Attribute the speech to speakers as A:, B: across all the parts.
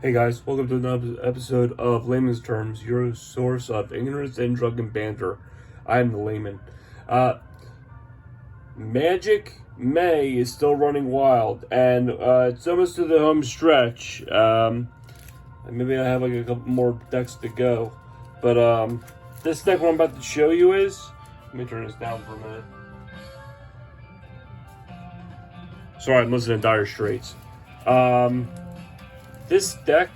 A: Hey guys, welcome to another episode of Layman's Terms, your source of ignorance and drunken banter. I am the layman. Magic May is still running wild, and it's almost to the home stretch. Maybe I have like a couple more decks to go, but this deck what I'm about to show you is. Let me turn this down for a minute. Sorry, I'm listening to Dire Straits. This deck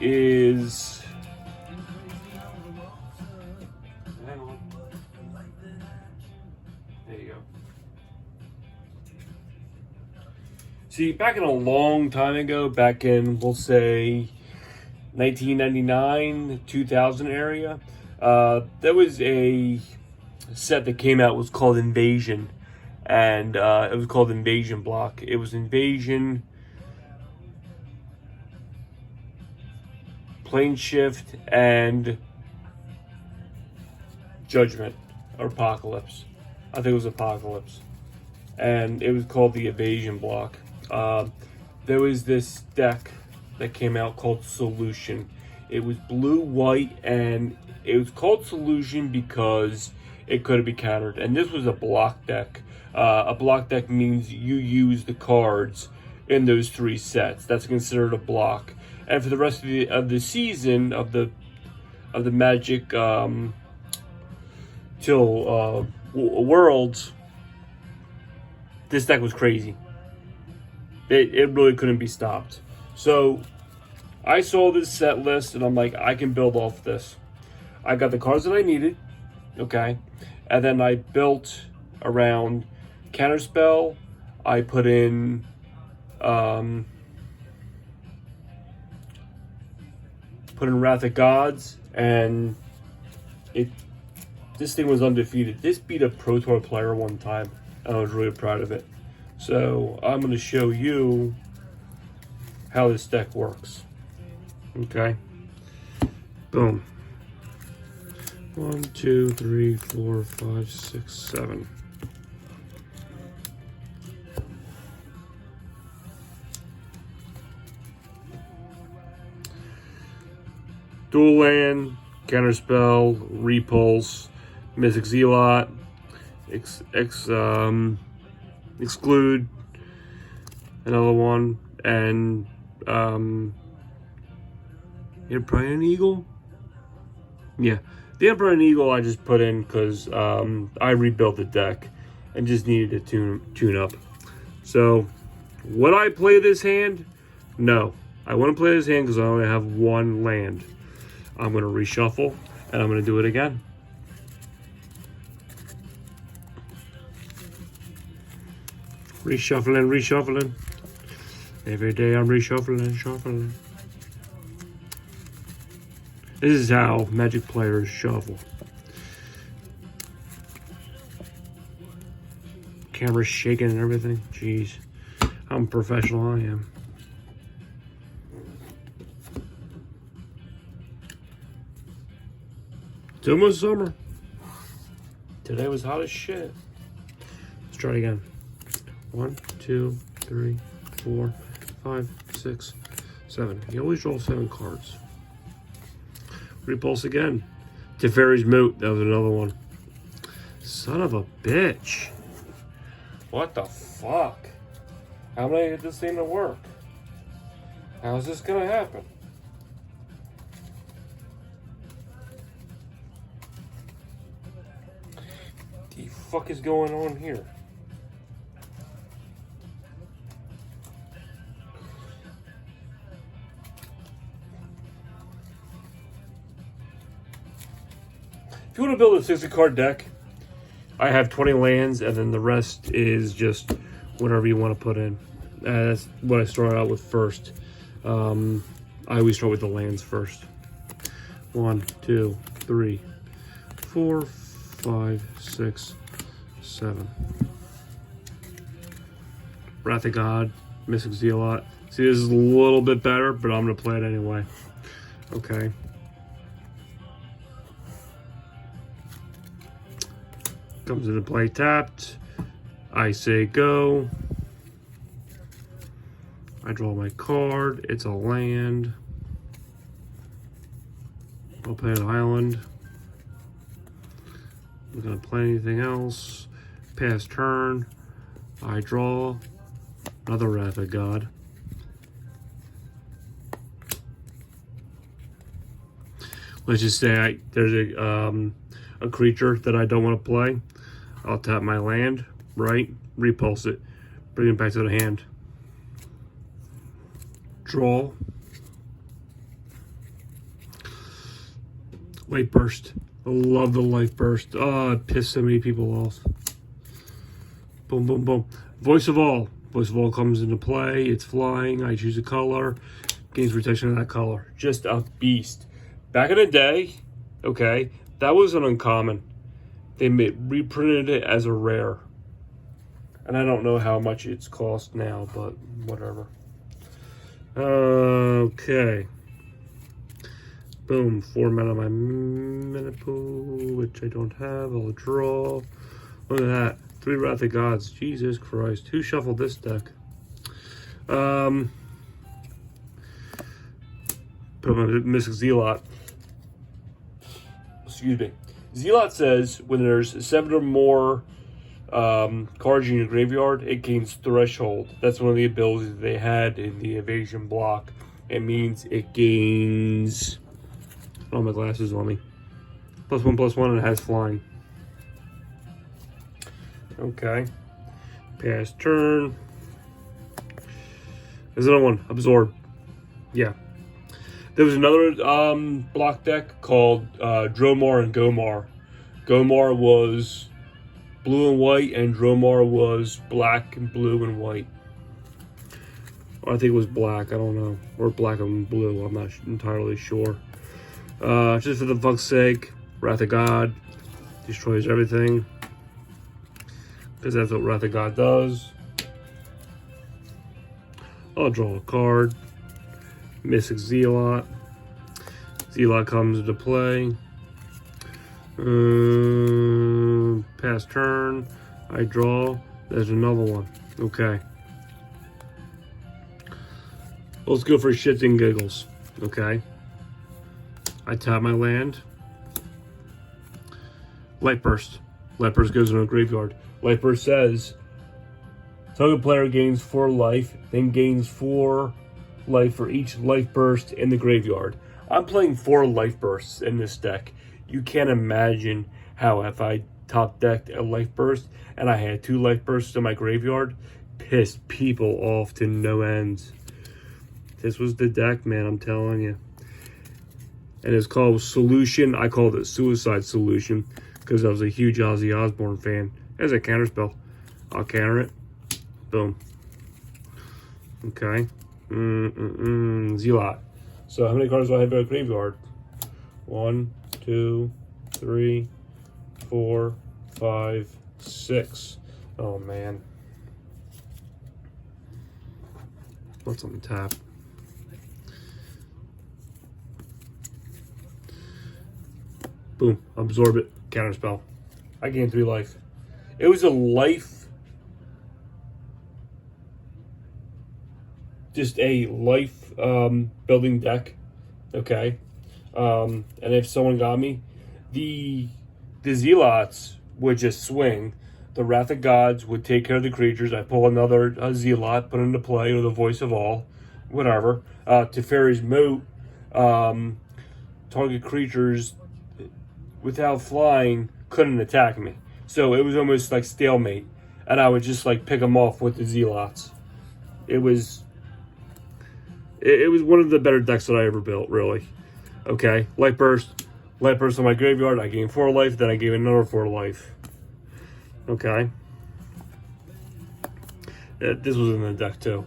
A: is. Hang on. There you go. See, back in a long time ago, back in, we'll say, 1999, 2000 area, there was a set that came out, was called Invasion. And it was called Invasion Block. It was Invasion, Plane Shift, and Judgment, or Apocalypse. I think it was Apocalypse. And it was called the Invasion Block. There was this deck that came out called Solution. It was blue, white, and it was called Solution because it couldn't be countered. And this was a block deck. A block deck means you use the cards in those three sets. That's considered a block. And for the rest of the season of the Magic till Worlds, this deck was crazy. It really couldn't be stopped. So I saw this set list and I'm like, I can build off this. I got the cards that I needed, okay, and then I built around Counterspell. I put in Wrath of Gods, and this thing was undefeated. This beat a Pro Tour player one time, and I was really proud of it. So I'm going to show you how this deck works. Okay. Boom. 1, 2, 3, 4, 5, 6, 7. Dual land, Counterspell, Repulse, Mystic Zealot, Exclude, another one, and Emperor and Eagle? Yeah, the Emperor and Eagle I just put in because I rebuilt the deck and just needed to tune up. So, would I play this hand? No. I want to play this hand because I only have one land. I'm going to reshuffle, and I'm going to do it again. Reshuffling. Every day I'm shuffling. This is how Magic players shuffle. Camera's shaking and everything. Jeez. I'm professional, I am. It's almost summer. Today was hot as shit. Let's try it again. 1, 2, 3, 4, 5, 6, 7. You always draw 7 cards. Repulse again. Teferi's Moot. That was another one. Son of a bitch. What the fuck? How am I gonna get this thing to work? How is this gonna happen? The fuck is going on here? If you want to build a 60-card deck, I have 20 lands, and then the rest is just whatever you want to put in. That's what I start out with first. I always start with the lands first. 1, 2, 3, 4, 5, 6, 7. Wrath of God, Mystic Zealot. See, this is a little bit better, but I'm going to play it anyway. Okay. Comes into play tapped. I say go. I draw my card. It's a land. I'll play an island. I'm gonna play anything else. Pass turn. I draw. Another Wrath of God. Let's just say there's a creature that I don't want to play. I'll tap my land, right? Repulse it. Bring it back to the hand. Draw. Light Burst. I love the Light Burst. Oh, it pissed so many people off. Boom, boom, boom. Voice of All. Voice of All comes into play. It's flying. I choose a color. Gains protection of that color. Just a beast. Back in the day, okay, that was an uncommon. They reprinted it as a rare. And I don't know how much it's cost now, but whatever. Okay. Boom. 4 mana of my mana pool, which I don't have. I'll draw. Look at that. 3 Wrath of Gods. Jesus Christ. Who shuffled this deck? Put my Mystic Zealot. Excuse me. Zealot says when there's 7 or more cards in your graveyard, it gains Threshold. That's one of the abilities they had in the Evasion block. It means it gains... Oh, my glasses on me. +1/+1, and it has flying. Okay. Pass turn. There's another one. Absorb. Yeah. There was another block deck called Dromar and Gomar. Gomar was blue and white, and Dromar was black and blue and white. Or I think it was black. I don't know. Or black and blue. I'm not entirely sure. Just for the fuck's sake, Wrath of God destroys everything. Because that's what Wrath of God does. I'll draw a card. Mystic Zealot. Zealot comes into play. Pass turn. I draw. There's another one. Okay. Let's go for shits and giggles. Okay. I tap my land. Light Burst. Light Burst goes in a graveyard. Light Burst says, target player gains 4 life, then gains 4 life for each life burst in the graveyard. I'm playing 4 life bursts in this deck. You can't imagine how if I top decked a life burst and I had 2 life bursts in my graveyard, pissed people off to no ends. This was the deck, man, I'm telling you. And it's called Solution. I called it Suicide Solution because I was a huge Ozzy Osbourne fan. There's a counterspell. I'll counter it. Boom. Okay. Zealot. So how many cards do I have in a graveyard? 1, 2, 3, 4, 5, 6. Oh man. What's on the tap? Boom. Absorb it. Counterspell. I gained 3 life. It was a life. Just a life building deck. Okay. And if someone got me, the Zealots would just swing. The Wrath of Gods would take care of the creatures. I pull another Zealot, put into play, or the Voice of All. Whatever. Teferi's Moat. Target creatures without flying couldn't attack me. So it was almost like stalemate. And I would just like pick them off with the Zealots. It was one of the better decks that I ever built, really. Okay, Light Burst on my graveyard. I gained 4 life, then I gave another 4 life. Okay. This was in the deck too.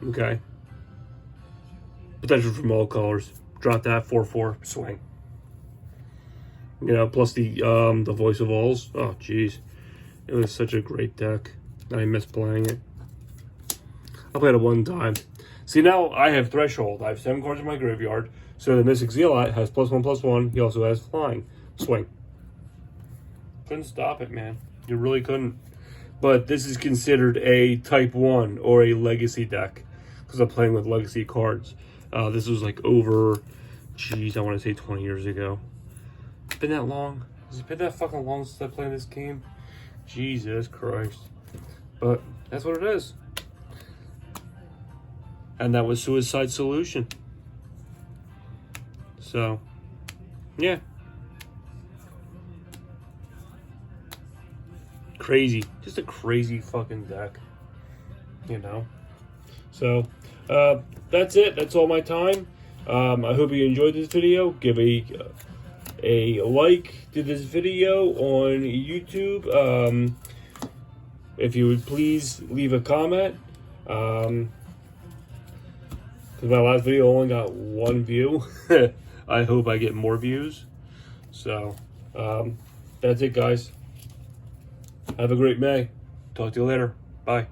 A: Okay. Potential from all colors. Drop that 4/4 swing. You know, plus the Voice of Alls. Oh, jeez. It was such a great deck. I miss playing it. I played it 1 time. See, now I have Threshold. I have 7 cards in my graveyard. So the Mystic Zealot has +1/+1. He also has flying. Swing. Couldn't stop it, man. You really couldn't. But this is considered a Type 1 or a Legacy deck. Because I'm playing with Legacy cards. This was like over Jeez, I want to say 20 years ago. It's been that long? Has it been that fucking long since I played this game? Jesus Christ. But that's what it is. And that was Suicide Solution. So, yeah. Crazy. Just a crazy fucking deck. You know? So, that's it. That's all my time. I hope you enjoyed this video. Give a like to this video on YouTube. If you would please leave a comment. Because my last video only got 1 view. I hope I get more views. So, that's it, guys. Have a great May. Talk to you later. Bye.